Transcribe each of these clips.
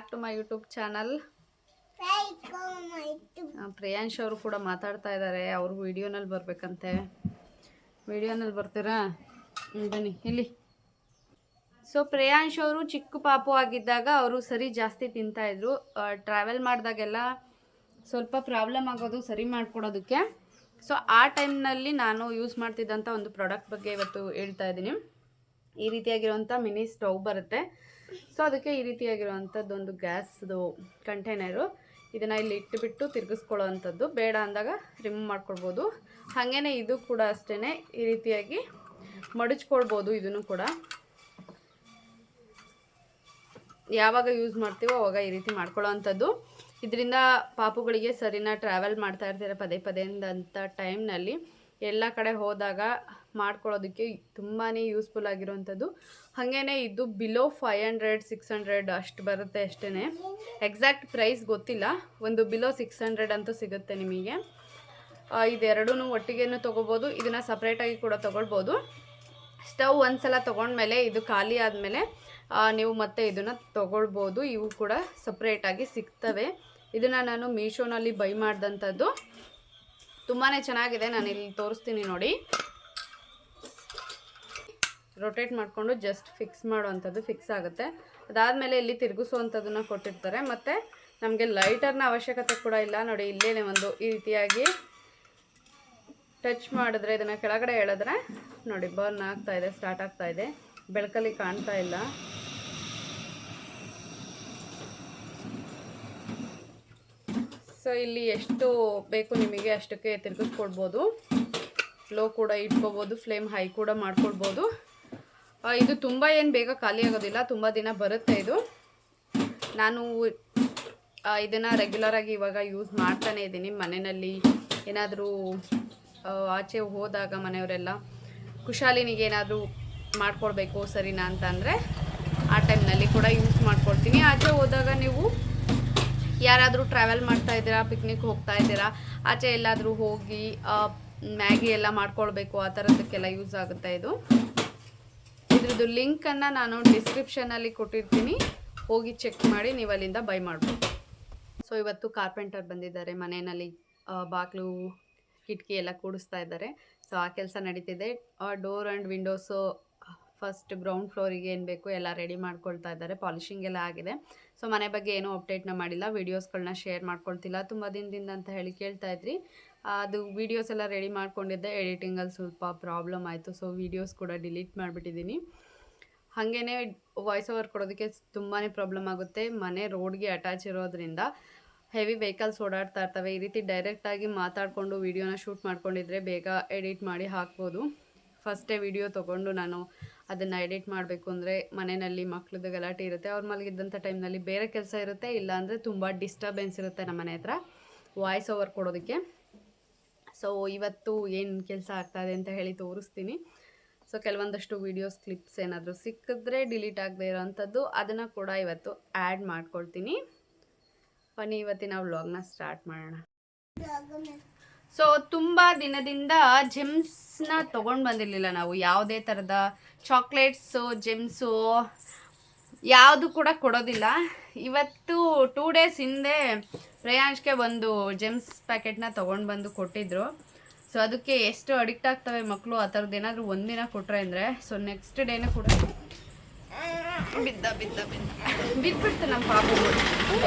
Back to my YouTube channel. Priyansh ಅವರು ಕೂಡ ಮಾತಾಡ್ತಾ ಇದ್ದಾರೆ. ಅವರು ವಿಡಿಯೋನಲ್ಲಿ ಬರಬೇಕಂತೆ. ವಿಡಿಯೋನಲ್ಲಿ ಬರ್ತೀರಾ? ಬನ್ನಿ ಇಲ್ಲಿ. ಸೊ ಪ್ರಿಯಾಂಶ್ ಅವರು ಚಿಕ್ಕ ಪಾಪು ಆಗಿದ್ದಾಗ ಅವರು ಸರಿ ಜಾಸ್ತಿ ತಿಂತಾಯಿದ್ರು. ಟ್ರಾವೆಲ್ ಮಾಡಿದಾಗೆಲ್ಲ ಸ್ವಲ್ಪ ಪ್ರಾಬ್ಲಮ್ ಆಗೋದು ಸರಿ ಮಾಡಿಕೊಡೋದಕ್ಕೆ. ಸೊ ಆ ಟೈಮ್ನಲ್ಲಿ ನಾನು ಯೂಸ್ ಮಾಡ್ತಿದ್ದಂಥ ಒಂದು ಪ್ರಾಡಕ್ಟ್ ಬಗ್ಗೆ ಇವತ್ತು ಹೇಳ್ತಾ ಇದ್ದೀನಿ. ಈ ರೀತಿಯಾಗಿರುವಂಥ ಮಿನಿ ಸ್ಟವ್ ಬರುತ್ತೆ. ಸೊ ಅದಕ್ಕೆ ಈ ರೀತಿಯಾಗಿರುವಂಥದ್ದೊಂದು ಗ್ಯಾಸ್ದು ಕಂಟೈನರು. ಇದನ್ನು ಇಲ್ಲಿ ಇಟ್ಟುಬಿಟ್ಟು ತಿರುಗಿಸ್ಕೊಳ್ಳೋ ಅಂಥದ್ದು. ಬೇಡ ಅಂದಾಗ ರಿಮೂವ್ ಮಾಡ್ಕೊಳ್ಬೋದು. ಹಾಗೇ ಇದು ಕೂಡ ಅಷ್ಟೇ ಈ ರೀತಿಯಾಗಿ ಮಡಚ್ಕೊಳ್ಬೋದು. ಇದನ್ನು ಕೂಡ ಯಾವಾಗ ಯೂಸ್ ಮಾಡ್ತೀವೋ ಅವಾಗ ಈ ರೀತಿ ಮಾಡ್ಕೊಳ್ಳೋ ಅಂಥದ್ದು. ಇದರಿಂದ ಪಾಪುಗಳಿಗೆ ಸರಿನಾ ಟ್ರಾವೆಲ್ ಮಾಡ್ತಾ ಇರ್ತಾರೆ ಪದೇ ಪದೇ ಅಂಥ ಟೈಮ್ನಲ್ಲಿ ಎಲ್ಲ ಕಡೆ ಹೋದಾಗ ಮಾಡ್ಕೊಳ್ಳೋದಕ್ಕೆ ತುಂಬಾ ಯೂಸ್ಫುಲ್ ಆಗಿರುವಂಥದ್ದು. ಹಾಗೇ ಇದು ಬಿಲೋ 500-600 ಅಷ್ಟು ಬರುತ್ತೆ ಅಷ್ಟೇ. ಎಕ್ಸಾಕ್ಟ್ ಪ್ರೈಸ್ ಗೊತ್ತಿಲ್ಲ. ಒಂದು ಬಿಲೋ 600 ಅಂತೂ ಸಿಗುತ್ತೆ ನಿಮಗೆ. ಇದೆರಡೂ ಒಟ್ಟಿಗೆನೂ ತೊಗೋಬೋದು. ಇದನ್ನು ಸಪ್ರೇಟಾಗಿ ಕೂಡ ತೊಗೊಳ್ಬೋದು. ಸ್ಟವ್ ಒಂದ್ಸಲ ತೊಗೊಂಡ್ಮೇಲೆ ಇದು ಖಾಲಿ ಆದಮೇಲೆ ನೀವು ಮತ್ತೆ ಇದನ್ನು ತೊಗೊಳ್ಬೋದು. ಇವು ಕೂಡ ಸಪ್ರೇಟಾಗಿ ಸಿಗ್ತವೆ. ಇದನ್ನು ನಾನು ಮೀಶೋನಲ್ಲಿ ಬೈ ಮಾಡಿದಂಥದ್ದು. ತುಂಬಾ ಚೆನ್ನಾಗಿದೆ. ನಾನು ಇಲ್ಲಿ ತೋರಿಸ್ತೀನಿ ನೋಡಿ. ರೊಟೇಟ್ ಮಾಡಿಕೊಂಡು ಜಸ್ಟ್ ಫಿಕ್ಸ್ ಮಾಡುವಂಥದ್ದು ಫಿಕ್ಸ್ ಆಗುತ್ತೆ. ಅದಾದಮೇಲೆ ಇಲ್ಲಿ ತಿರುಗಿಸುವಂಥದ್ದನ್ನು ಕೊಟ್ಟಿರ್ತಾರೆ. ಮತ್ತು ನಮಗೆ ಲೈಟರ್ನ ಅವಶ್ಯಕತೆ ಕೂಡ ಇಲ್ಲ. ನೋಡಿ ಇಲ್ಲೇ ಒಂದು ಈ ರೀತಿಯಾಗಿ ಟಚ್ ಮಾಡಿದ್ರೆ ಇದನ್ನು ಕೆಳಗಡೆ ಎಳೆದ್ರೆ ನೋಡಿ ಬರ್ನ್ ಆಗ್ತಾ ಇದೆ, ಸ್ಟಾರ್ಟ್ ಆಗ್ತಾ ಇದೆ. ಬೆಳಕಲ್ಲಿ ಕಾಣ್ತಾ ಇಲ್ಲ. ಸೊ ಇಲ್ಲಿ ಎಷ್ಟು ಬೇಕು ನಿಮಗೆ ಅಷ್ಟಕ್ಕೆ ತಿರುಗಿಸ್ಕೊಳ್ಬೋದು. ಲೋ ಕೂಡ ಇಟ್ಕೋಬೋದು, ಫ್ಲೇಮ್ ಹೈ ಕೂಡ ಮಾಡ್ಕೊಳ್ಬೋದು. ಇದು ತುಂಬ ಏನು ಬೇಗ ಖಾಲಿ ಆಗೋದಿಲ್ಲ, ತುಂಬ ದಿನ ಬರುತ್ತೆ ಇದು. ನಾನು ಇದನ್ನು ರೆಗ್ಯುಲರಾಗಿ ಇವಾಗ ಯೂಸ್ ಮಾಡ್ತಾನೇ ಇದ್ದೀನಿ. ಮನೆಯಲ್ಲಿ ಏನಾದರೂ ಆಚೆ ಹೋದಾಗ ಮನೆಯವರೆಲ್ಲ ಕುಶಾಲಿನಿಗೆ ಏನಾದರೂ ಮಾಡ್ಕೊಳ್ಬೇಕು ಸರಿನಾ ಅಂತ ಅಂದರೆ ಆ ಟೈಮ್ನಲ್ಲಿ ಕೂಡ ಯೂಸ್ ಮಾಡ್ಕೊಳ್ತೀನಿ. ಆಚೆ ಹೋದಾಗ ನೀವು ಯಾರಾದರೂ ಟ್ರಾವೆಲ್ ಮಾಡ್ತಾ ಇದ್ದೀರಾ, ಪಿಕ್ನಿಕ್ ಹೋಗ್ತಾ ಇದ್ದೀರಾ, ಆಚೆ ಎಲ್ಲಾದರೂ ಹೋಗಿ ಮ್ಯಾಗಿ ಎಲ್ಲ ಮಾಡ್ಕೊಳ್ಬೇಕು, ಆ ಥರದಕ್ಕೆಲ್ಲ ಯೂಸ್ ಆಗುತ್ತೆ ಇದು. ಇದ್ರದ್ದು ಲಿಂಕನ್ನು ನಾನು ಡಿಸ್ಕ್ರಿಪ್ಷನಲ್ಲಿ ಕೊಟ್ಟಿರ್ತೀನಿ, ಹೋಗಿ ಚೆಕ್ ಮಾಡಿ ನೀವು ಅಲ್ಲಿಂದ ಬೈ ಮಾಡ್ಬೋದು. ಸೊ ಇವತ್ತು ಕಾರ್ಪೆಂಟರ್ ಬಂದಿದ್ದಾರೆ. ಮನೆಯಲ್ಲಿ ಬಾಗಿಲು ಕಿಟಕಿ ಎಲ್ಲ ಕೂಡಿಸ್ತಾ ಇದ್ದಾರೆ. ಸೊ ಆ ಕೆಲಸ ನಡೀತಿದೆ. Door and windows first ground ಫ್ಲೋರಿಗೆ ಏನು ಬೇಕು ಎಲ್ಲ ರೆಡಿ ಮಾಡ್ಕೊಳ್ತಾ ಇದ್ದಾರೆ. ಪಾಲಿಷಿಂಗ್ ಎಲ್ಲ ಆಗಿದೆ. ಸೊ ಮನೆ ಬಗ್ಗೆ ಏನೂ ಅಪ್ಡೇಟ್ನ ಮಾಡಿಲ್ಲ, ವೀಡಿಯೋಸ್ಗಳನ್ನ ಶೇರ್ ಮಾಡ್ಕೊಳ್ತಿಲ್ಲ. ತುಂಬ ದಿನದಿಂದ ಅಂತ ಹೇಳಿ ಕೇಳ್ತಾ ಇದ್ರಿ. ಅದು ವೀಡಿಯೋಸ್ ಎಲ್ಲ ರೆಡಿ ಮಾಡ್ಕೊಂಡಿದ್ದೆ. ಎಡಿಟಿಂಗಲ್ಲಿ ಸ್ವಲ್ಪ ಪ್ರಾಬ್ಲಮ್ ಆಯಿತು. ಸೊ ವೀಡಿಯೋಸ್ ಕೂಡ ಡಿಲೀಟ್ ಮಾಡಿಬಿಟ್ಟಿದ್ದೀನಿ. ಹಾಗೇ ವಾಯ್ಸ್ ಓವರ್ ಕೊಡೋದಕ್ಕೆ ತುಂಬಾ ಪ್ರಾಬ್ಲಮ್ ಆಗುತ್ತೆ. ಮನೆ ರೋಡ್ಗೆ ಅಟ್ಯಾಚ್ ಇರೋದ್ರಿಂದ ಹೆವಿ ವೆಹಿಕಲ್ಸ್ ಓಡಾಡ್ತಾ ಇರ್ತವೆ. ಈ ರೀತಿ ಡೈರೆಕ್ಟಾಗಿ ಮಾತಾಡಿಕೊಂಡು ವೀಡಿಯೋನ ಶೂಟ್ ಮಾಡ್ಕೊಂಡಿದ್ರೆ ಬೇಗ ಎಡಿಟ್ ಮಾಡಿ ಹಾಕ್ಬೋದು. ಫಸ್ಟೇ ವಿಡಿಯೋ ತೊಗೊಂಡು ನಾನು ಅದನ್ನು ಎಡಿಟ್ ಮಾಡಬೇಕು ಅಂದರೆ ಮನೆಯಲ್ಲಿ ಮಕ್ಳದ್ದು ಗಲಾಟೆ ಇರುತ್ತೆ. ಅವ್ರು ಮಲಗಿದ್ದಂಥ ಟೈಮ್ನಲ್ಲಿ ಬೇರೆ ಕೆಲಸ ಇರುತ್ತೆ, ಇಲ್ಲಾಂದರೆ ತುಂಬ ಡಿಸ್ಟರ್ಬೆನ್ಸ್ ಇರುತ್ತೆ ನಮ್ಮ ಮನೆ ಹತ್ರ ವಾಯ್ಸ್ ಓವರ್ ಕೊಡೋದಕ್ಕೆ. ಸೊ ಇವತ್ತು ಏನು ಕೆಲಸ ಆಗ್ತಾಯಿದೆ ಅಂತ ಹೇಳಿ ತೋರಿಸ್ತೀನಿ. ಸೊ ಕೆಲವೊಂದಷ್ಟು ವೀಡಿಯೋಸ್ ಕ್ಲಿಪ್ಸ್ ಏನಾದರೂ ಸಿಕ್ಕಿದ್ರೆ ಡಿಲೀಟ್ ಆಗದೆ ಇರೋವಂಥದ್ದು ಅದನ್ನು ಕೂಡ ಇವತ್ತು ಆ್ಯಡ್ ಮಾಡ್ಕೊಳ್ತೀನಿ. ಬನ್ನಿ ಇವತ್ತಿನ ವ್ಲಾಗ್ನ ಸ್ಟಾರ್ಟ್ ಮಾಡೋಣ. ಸೊ ತುಂಬ ದಿನದಿಂದ ಜೆಮ್ಸ್ನ ತೊಗೊಂಡು ಬಂದಿರಲಿಲ್ಲ ನಾವು. ಯಾವುದೇ ಥರದ ಚಾಕ್ಲೇಟ್ಸು ಜೆಮ್ಸು ಯಾವುದು ಕೂಡ ಕೊಡೋದಿಲ್ಲ. ಇವತ್ತು 2 ಡೇಸ್ ಹಿಂದೆ ಪ್ರಿಯಾಂಶ್ಗೆ ಒಂದು ಜೆಮ್ಸ್ ಪ್ಯಾಕೆಟ್ನ ತೊಗೊಂಡು ಬಂದು ಕೊಟ್ಟಿದ್ದರು. ಸೊ ಅದಕ್ಕೆ ಎಷ್ಟು ಅಡಿಕ್ಟ್ ಆಗ್ತವೆ ಮಕ್ಕಳು. ಆ ಥರದ್ದು ಏನಾದರೂ ಒಂದಿನ ಕೊಟ್ಟರೆ ಅಂದರೆ ಸೊ ನೆಕ್ಸ್ಟ್ ಡೇನೇ ಕೂಡ ಬಿದ್ದುಬಿಡ್ತು ನಮ್ಮ ಪಾಪುಗಳು.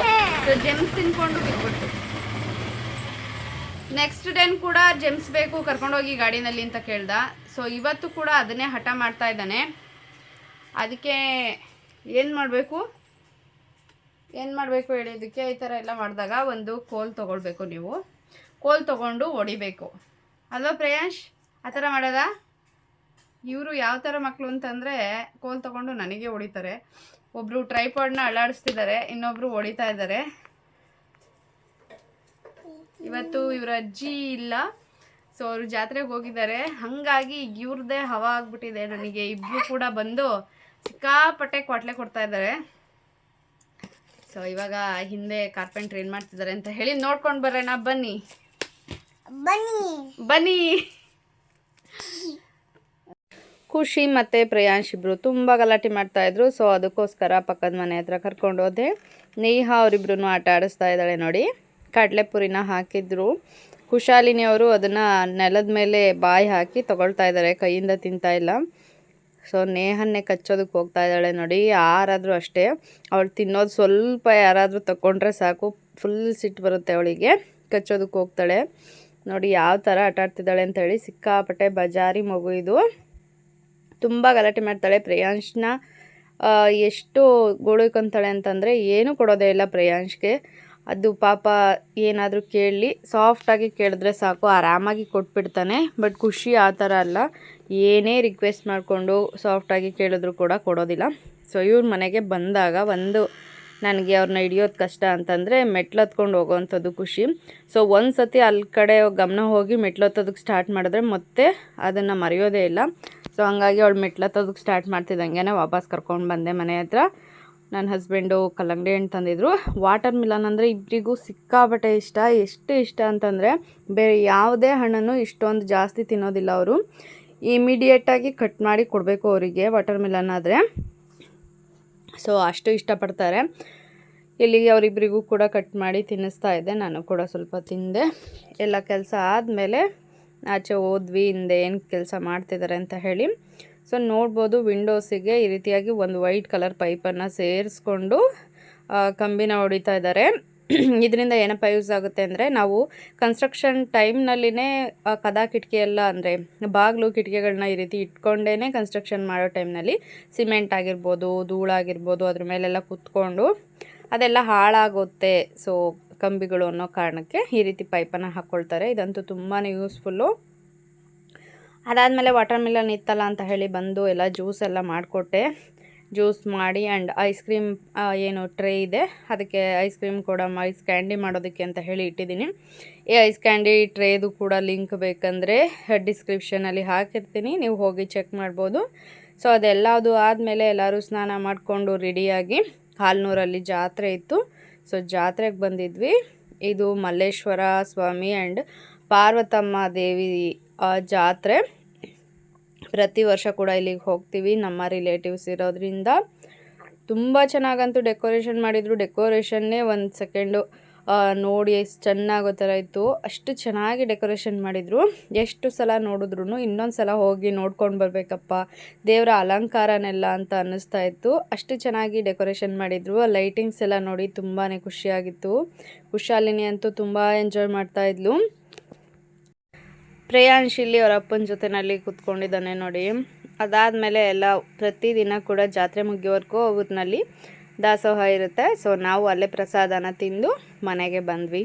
ಸೊ ಜೆಮ್ಸ್ ತಿನ್ಕೊಂಡು ಬಿದ್ದುಬಿಡ್ತು. ನೆಕ್ಸ್ಟ್ ಡೇನ್ ಕೂಡ ಜೆಮ್ಸ್ ಬೇಕು ಕರ್ಕೊಂಡೋಗಿ ಗಾಡಿನಲ್ಲಿ ಅಂತ ಕೇಳ್ದ. ಸೊ ಇವತ್ತು ಕೂಡ ಅದನ್ನೇ ಹಠ ಮಾಡ್ತಾ ಇದ್ದಾನೆ. ಅದಕ್ಕೆ ಏನು ಮಾಡಬೇಕು ಹೇಳೋದಕ್ಕೆ ಈ ಥರ ಎಲ್ಲ ಮಾಡಿದಾಗ ಒಂದು ಕೋಲ್ ತೊಗೊಳ್ಬೇಕು. ನೀವು ಕೋಲ್ ತೊಗೊಂಡು ಹೊಡಿಬೇಕು ಅಲ್ವಾ ಪ್ರಿಯಾಂಶ್? ಆ ಥರ ಮಾಡೋದ? ಇವರು ಯಾವ ಥರ ಮಕ್ಕಳು ಅಂತಂದರೆ ಕೋಲ್ ತೊಗೊಂಡು ನನಗೆ ಹೊಡಿತಾರೆ. ಒಬ್ಬರು ಟ್ರೈಪಾಡ್ನ ಅಳ್ಳಾಡಿಸ್ತಿದ್ದಾರೆ, ಇನ್ನೊಬ್ಬರು ಹೊಡಿತಾ ಇದ್ದಾರೆ. ಇವತ್ತು ಇವರ ಅಜ್ಜಿ ಇಲ್ಲ. ಸೊ ಅವರು ಜಾತ್ರೆಗೆ ಹೋಗಿದ್ದಾರೆ. ಹಾಗಾಗಿ ಇವ್ರದ್ದೇ ಹವಾ ಆಗ್ಬಿಟ್ಟಿದೆ ನನಗೆ. ಇಬ್ಬರು ಕೂಡ ಬಂದು ಸಿಕ್ಕಾಪಟ್ಟೆ ಕ್ವಾಟ್ಲೆ ಕೊಡ್ತಾ ಇದ್ದಾರೆ. ಸೊ ಇವಾಗ ಹಿಂದೆ ಕಾರ್ಪೆಂಟ್ರ್ ಏನು ಮಾಡ್ತಿದ್ದಾರೆ ಅಂತ ಹೇಳಿ ನೋಡ್ಕೊಂಡು ಬರೋಣ. ಬನ್ನಿ ಬನ್ನಿ. ಖುಷಿ ಮತ್ತು ಪ್ರಿಯಾಂಶ್ ಇಬ್ಬರು ತುಂಬ ಗಲಾಟೆ ಮಾಡ್ತಾಯಿದ್ರು. ಸೊ ಅದಕ್ಕೋಸ್ಕರ ಪಕ್ಕದ ಮನೆ ಹತ್ರ ಕರ್ಕೊಂಡು ಹೋದೆ. ನೇಹ ಅವರಿಬ್ರು ಆಟ ಆಡಿಸ್ತಾ ಇದ್ದಾಳೆ ನೋಡಿ. ಕಡಲೆಪುರಿನ ಹಾಕಿದ್ರು. ಕುಶಾಲಿನಿ ಅವರು ಅದನ್ನು ನೆಲದ ಮೇಲೆ ಬಾಯಿ ಹಾಕಿ ತೊಗೊಳ್ತಾ ಇದ್ದಾರೆ, ಕೈಯಿಂದ ತಿಂತಾ ಇಲ್ಲ. ಸೊ ನೇಹನ್ನೇ ಕಚ್ಚೋದಕ್ಕೆ ಹೋಗ್ತಾ ಇದ್ದಾಳೆ ನೋಡಿ. ಯಾರಾದರೂ ಅಷ್ಟೇ, ಅವಳು ತಿನ್ನೋದು ಸ್ವಲ್ಪ ಯಾರಾದರೂ ತಗೊಂಡ್ರೆ ಸಾಕು ಫುಲ್ ಸಿಟ್ಟು ಬರುತ್ತೆ ಅವಳಿಗೆ, ಕಚ್ಚೋದಕ್ಕೆ ಹೋಗ್ತಾಳೆ ನೋಡಿ. ಯಾವ ಥರ ಆಟ ಆಡ್ತಿದ್ದಾಳೆ ಅಂತೇಳಿ. ಸಿಕ್ಕಾಪಟ್ಟೆ ಬಜಾರಿ ಮಗು ಇದು, ತುಂಬ ಗಲಾಟೆ ಮಾಡ್ತಾಳೆ. ಪ್ರಿಯಾಂಶ್ನ ಎಷ್ಟು ಗೋಳುಕೊಂತಾಳೆ ಅಂತಂದರೆ ಏನೂ ಕೊಡೋದೇ ಇಲ್ಲ ಪ್ರಿಯಾಂಶ್ಗೆ. ಅದು ಪಾಪ ಏನಾದರೂ ಕೇಳಲಿ, ಸಾಫ್ಟಾಗಿ ಕೇಳಿದ್ರೆ ಸಾಕು ಆರಾಮಾಗಿ ಕೊಟ್ಬಿಡ್ತಾನೆ. ಬಟ್ ಖುಷಿ ಆ ಥರ ಅಲ್ಲ, ಏನೇ ರಿಕ್ವೆಸ್ಟ್ ಮಾಡಿಕೊಂಡು ಸಾಫ್ಟಾಗಿ ಕೇಳಿದ್ರು ಕೂಡ ಕೊಡೋದಿಲ್ಲ. ಸೊ ಇವ್ರ ಮನೆಗೆ ಬಂದಾಗ ನನಗೆ ಅವ್ರನ್ನ ಹಿಡಿಯೋದು ಕಷ್ಟ ಅಂತಂದರೆ ಮೆಟ್ಲು ಹತ್ಕೊಂಡು ಹೋಗೋವಂಥದ್ದು ಖುಷಿ. ಸೊ ಒಂದು ಸತಿ ಅಲ್ಲಿ ಕಡೆ ಗಮನ ಹೋಗಿ ಮೆಟ್ಲು ಹತ್ತೋದಕ್ಕೆ ಸ್ಟಾರ್ಟ್ ಮಾಡಿದ್ರೆ ಮತ್ತೆ ಅದನ್ನು ಮರೆಯೋದೇ ಇಲ್ಲ. ಸೊ ಹಂಗಾಗಿ ಅವಳು ಮೆಟ್ಲು ಹತ್ತೋದಕ್ಕೆ ಸ್ಟಾರ್ಟ್ ಮಾಡ್ತಿದ್ದಂಗೆ ವಾಪಸ್ ಕರ್ಕೊಂಡು ಬಂದೆ ಮನೆ ಹತ್ರ. ನನ್ನ ಹಸ್ಬೆಂಡು ಕಲ್ಲಂಗಡಿ ಹಣ್ಣು ತಂದಿದ್ರು. ವಾಟರ್ ಮಿಲನ್ ಅಂದರೆ ಇಬ್ಬರಿಗೂ ಸಿಕ್ಕಾಪಟ್ಟೆ ಇಷ್ಟ. ಎಷ್ಟು ಇಷ್ಟ ಅಂತಂದರೆ ಬೇರೆ ಯಾವುದೇ ಹಣ್ಣನ್ನು ಇಷ್ಟೊಂದು ಜಾಸ್ತಿ ತಿನ್ನೋದಿಲ್ಲ ಅವರು. ಇಮಿಡಿಯೇಟಾಗಿ ಕಟ್ ಮಾಡಿ ಕೊಡಬೇಕು ಅವರಿಗೆ ವಾಟರ್ ಮಿಲನ್ ಆದರೆ. ಸೊ ಅಷ್ಟು ಇಷ್ಟಪಡ್ತಾರೆ. ಇಲ್ಲಿಗೆ ಅವರಿಬ್ಬರಿಗೂ ಕೂಡ ಕಟ್ ಮಾಡಿ ತಿನ್ನಿಸ್ತಾ ಇದ್ದೆ. ನಾನು ಕೂಡ ಸ್ವಲ್ಪ ತಿಂದೆ. ಎಲ್ಲ ಕೆಲಸ ಆದಮೇಲೆ ಆಚೆ ಹೋದ್ವಿ, ಹಿಂದೆ ಏನು ಕೆಲಸ ಮಾಡ್ತಿದ್ದಾರೆ ಅಂತ ಹೇಳಿ. ಸೊ ನೋಡ್ಬೋದು ವಿಂಡೋಸಿಗೆ ಈ ರೀತಿಯಾಗಿ ಒಂದು ವೈಟ್ ಕಲರ್ ಪೈಪನ್ನು ಸೇರಿಸ್ಕೊಂಡು ಕಂಬಿನ ಹೊಡಿತಾ ಇದ್ದಾರೆ. ಇದರಿಂದ ಏನಪ್ಪ ಯೂಸ್ ಆಗುತ್ತೆ ಅಂದರೆ, ನಾವು ಕನ್ಸ್ಟ್ರಕ್ಷನ್ ಟೈಮ್ನಲ್ಲಿನೇ ಕದ ಕಿಟಕಿ ಎಲ್ಲ ಅಂದರೆ ಬಾಗಿಲು ಕಿಟಕಿಗಳನ್ನ ಈ ರೀತಿ ಇಟ್ಕೊಂಡೇ ಕನ್ಸ್ಟ್ರಕ್ಷನ್ ಮಾಡೋ ಟೈಮ್ನಲ್ಲಿ ಸಿಮೆಂಟ್ ಆಗಿರ್ಬೋದು, ಧೂಳಾಗಿರ್ಬೋದು ಅದ್ರ ಮೇಲೆಲ್ಲ ಕುತ್ಕೊಂಡು ಅದೆಲ್ಲ ಹಾಳಾಗುತ್ತೆ. ಸೊ ಕಂಬಿಗಳು ಅನ್ನೋ ಕಾರಣಕ್ಕೆ ಈ ರೀತಿ ಪೈಪನ್ನು ಹಾಕ್ಕೊಳ್ತಾರೆ. ಇದಂತೂ ತುಂಬಾ ಯೂಸ್ಫುಲ್ಲು. ಅದಾದಮೇಲೆ ವಾಟರ್ ಮಿಲನ್ ಇತ್ತಲ್ಲ ಅಂತ ಹೇಳಿ ಬಂದು ಎಲ್ಲ ಜ್ಯೂಸ್ ಎಲ್ಲ ಮಾಡಿಕೊಟ್ಟೆ. ಜ್ಯೂಸ್ ಮಾಡಿ ಆ್ಯಂಡ್ ಐಸ್ ಕ್ರೀಮ್ ಏನು ಟ್ರೇ ಇದೆ ಅದಕ್ಕೆ ಐಸ್ ಕ್ರೀಮ್ ಕೂಡ ಐಸ್ ಕ್ಯಾಂಡಿ ಮಾಡೋದಕ್ಕೆ ಅಂತ ಹೇಳಿ ಇಟ್ಟಿದ್ದೀನಿ. ಈ ಐಸ್ ಕ್ಯಾಂಡಿ ಟ್ರೇದು ಕೂಡ ಲಿಂಕ್ ಬೇಕಂದರೆ ಡಿಸ್ಕ್ರಿಪ್ಷನಲ್ಲಿ ಹಾಕಿರ್ತೀನಿ, ನೀವು ಹೋಗಿ ಚೆಕ್ ಮಾಡ್ಬೋದು. ಸೊ ಅದೆಲ್ಲದು ಆದಮೇಲೆ ಎಲ್ಲರೂ ಸ್ನಾನ ಮಾಡಿಕೊಂಡು ರೆಡಿಯಾಗಿ ಹಾಲ್ನೂರಲ್ಲಿ ಜಾತ್ರೆ ಇತ್ತು. ಸೊ ಜಾತ್ರೆಗೆ ಬಂದಿದ್ವಿ. ಇದು ಮಲ್ಲೇಶ್ವರ ಸ್ವಾಮಿ ಆ್ಯಂಡ್ ಪಾರ್ವತಮ್ಮ ದೇವಿ ಜಾತ್ರೆ. ಪ್ರತಿ ವರ್ಷ ಕೂಡ ಇಲ್ಲಿಗೆ ಹೋಗ್ತೀವಿ, ನಮ್ಮ ರಿಲೇಟಿವ್ಸ್ ಇರೋದ್ರಿಂದ. ತುಂಬ ಚೆನ್ನಾಗಂತೂ ಡೆಕೋರೇಷನ್ ಮಾಡಿದರು. ಡೆಕೋರೇಷನ್ನೇ ಒಂದು ಸೆಕೆಂಡು ನೋಡಿ ಎಷ್ಟು ಚೆನ್ನಾಗೋ ಥರ ಇತ್ತು. ಅಷ್ಟು ಚೆನ್ನಾಗಿ ಡೆಕೋರೇಷನ್ ಮಾಡಿದರು. ಎಷ್ಟು ಸಲ ನೋಡಿದ್ರು ಇನ್ನೊಂದು ಸಲ ಹೋಗಿ ನೋಡ್ಕೊಂಡು ಬರಬೇಕಪ್ಪ ದೇವರ ಅಲಂಕಾರನೆಲ್ಲ ಅಂತ ಅನ್ನಿಸ್ತಾ ಇತ್ತು. ಅಷ್ಟು ಚೆನ್ನಾಗಿ ಡೆಕೋರೇಷನ್ ಮಾಡಿದರು. ಲೈಟಿಂಗ್ಸ್ ಎಲ್ಲ ನೋಡಿ ತುಂಬಾ ಖುಷಿಯಾಗಿತ್ತು. ಕುಶಾಲಿನಿ ಅಂತೂ ತುಂಬ ಎಂಜಾಯ್ ಮಾಡ್ತಾಯಿದ್ಲು. ಪ್ರಿಯಾಂಶ್ ಇಲ್ಲಿ ಅವರ ಅಪ್ಪನ ಜೊತೆನಲ್ಲಿ ಕೂತ್ಕೊಂಡಿದ್ದಾನೆ ನೋಡಿ. ಅದಾದಮೇಲೆ ಎಲ್ಲ ಪ್ರತಿದಿನ ಕೂಡ ಜಾತ್ರೆ ಮುಗಿಯೋವರೆಗೂ ಊರಿನಲ್ಲಿ ದಾಸೋಹ ಇರುತ್ತೆ. ಸೊ ನಾವು ಅಲ್ಲೇ ಪ್ರಸಾದನ ತಿಂದು ಮನೆಗೆ ಬಂದ್ವಿ.